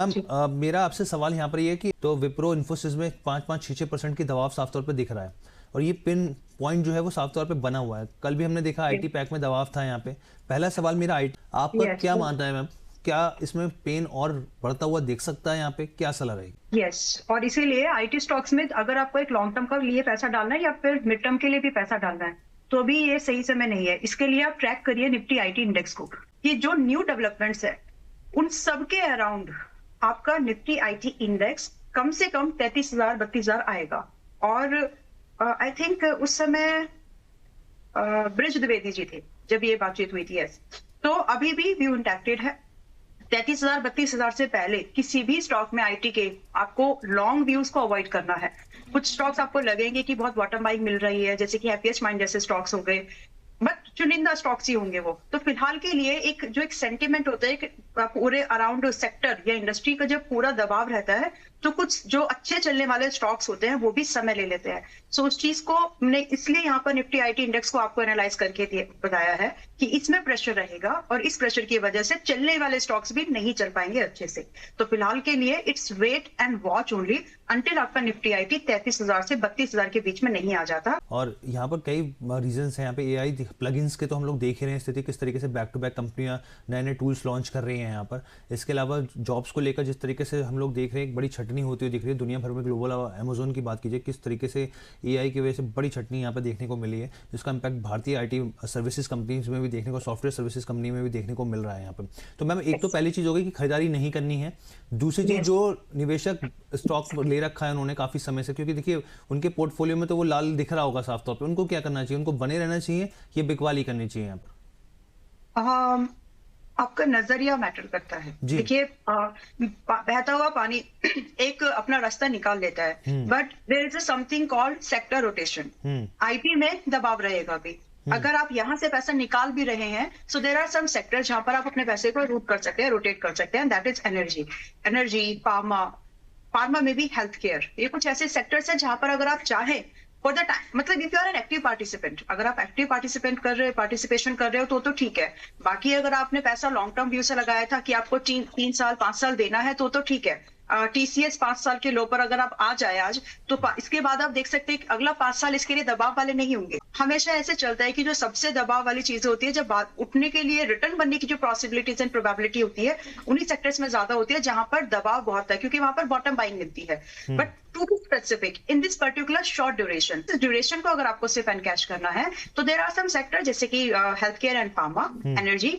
Ma'am जी। मेरा आपसे सवाल यहाँ पर ये है कि तो विप्रो इन्फोसिस में 5-5 6-6% की दबाव साफ तौर पे दिख रहा है और ये पिन पॉइंट जो है वो साफ तौर पे बना हुआ है। कल भी हमने देखा आईटी पैक में दबाव था यहाँ पे। पहला सवाल मेरा आईटी, आपका यस क्या मानना है मैम? क्या इसमें पेन और बढ़ता हुआ देख सकता है? यहाँ पे क्या सलाह रहेगी? यस। और इसीलिए आईटी स्टॉक्स में अगर आपको एक लॉन्ग टर्म का लिए पैसा डालना है या फिर मिड टर्म के लिए भी पैसा डालना है, तो अभी ये सही समय नहीं है। इसके लिए आप ट्रैक करिए निफ्टी आईटी इंडेक्स को। ये जो न्यू डेवलपमेंट्स है उन सब के अराउंड आपका निफ्टी आईटी इंडेक्स कम से कम 33,000 32,000 आएगा। और आई थिंक उस समय ब्रिज द्विवेदी जी थे जब ये बातचीत हुई थी। यस। तो अभी भी व्यू इंटैक्टेड है। 33,000 32,000 से पहले किसी भी स्टॉक में आईटी के आपको लॉन्ग व्यूज को अवॉइड करना है। कुछ स्टॉक्स आपको लगेंगे कि बहुत बॉटम बाइंग मिल रही है, जैसे कि हैप्पीएस्ट माइंड जैसे स्टॉक्स हो गए, बट चुनिंदा स्टॉक्स ही होंगे वो। तो फिलहाल के लिए एक जो एक सेंटिमेंट होता है कि पूरे अराउंड सेक्टर या इंडस्ट्री का जब पूरा दबाव रहता है, तो कुछ जो अच्छे चलने वाले स्टॉक्स होते हैं वो भी समय ले लेते हैं। सो उस चीज को हमने इसलिए यहाँ पर निफ्टी आईटी इंडेक्स को आपको एनालाइज करके बताया है कि इसमें प्रेशर रहेगा और इस प्रेशर की वजह से चलने वाले स्टॉक्स भी नहीं चल पाएंगे अच्छे से। तो फिलहाल के लिए its weight and watch only until आपका निफ्टी आईटी 33,000 से 32,000 के बीच में नहीं आ जाता। और यहाँ पर कई रीजंस हैं। यहाँ पे एआई प्लगइन्स के तो हम लोग देख ही रहे हैं स्थिति, किस तरीके से बैक टू बैक कंपनियां नए नए टूल्स लॉन्च कर रही हैं यहाँ पर। इसके अलावा जॉब्स को लेकर जिस तरीके से हम लोग देख रहे हैं, एक बड़ी छटनी होती हुई दिख रही है दुनिया भर में। ग्लोबल अमेजोन की बात कीजिए, किस तरीके से एआई की वजह से बड़ी छटनी यहाँ पर देखने को मिली है, जिसका इम्पैक्ट भारतीय आईटी सर्विसेज कंपनीज में भी देखने को, सॉफ्टवेयर सर्विसेज कंपनी में भी देखने को मिल रहा है यहाँ पर। तो मैम एक तो पहली चीज़ हो गई कि खरीदारी नहीं करनी है। दूसरी चीज़, जो निवेशक स्टॉक ले रखा है उन्होंने काफ़ी समय से, क्योंकि देखिए उनके पोर्टफोलियो में तो वो लाल दिख रहा होगा साफ तौर पे, उनको क्या करना चाहिए? उनको बने रहना चाहिए, ये बिकवाली करनी चाहिए यहाँ पर? अम, आपका नजरिया मैटर करता है। जी। देखिए बहता हुआ पानी एक अपना रास्ता निकाल लेता है, but there is something called sector rotation. Hmm. IT में दबाव रहेगा भी। अगर आप यहाँ से पैसा निकाल भी रहे हैं, सो देर आर सम सेक्टर जहां पर आप अपने पैसे को रूट कर सकते हैं, रोटेट कर सकते हैं। That is energy. Energy, pharma, pharma में भी हेल्थ केयर, ये कुछ ऐसे सेक्टर्स हैं जहां पर अगर आप चाहें फॉर द टाइम, मतलब if you are an active participant, अगर आप एक्टिव पार्टिसिपेशन कर रहे हो तो ठीक है। बाकी अगर आपने पैसा लॉन्ग टर्म व्यू से लगाया था कि आपको 3 साल 5 साल देना है तो ठीक है। टीसीएस 5 साल के लो पर अगर आप आ जाए आज, तो इसके बाद आप देख सकते हैं कि अगला 5 साल इसके लिए दबाव वाले नहीं होंगे। हमेशा ऐसे चलता है कि जो सबसे दबाव वाली चीजें होती है, जब बात उठने के लिए रिटर्न बनने की जो पॉसिबिलिटीज एंड प्रोबेबिलिटी होती है, उन्हीं सेक्टर्स में ज्यादा होती है जहां पर दबाव बहुत है, क्योंकि वहां पर बॉटम बाइंग मिलती है। But to be specific in this particular short duration, इस ड्यूरेशन को अगर आपको सिर्फ एनकैश करना है, तो देर आर सम सेक्टर जैसे कि health care and pharma, energy,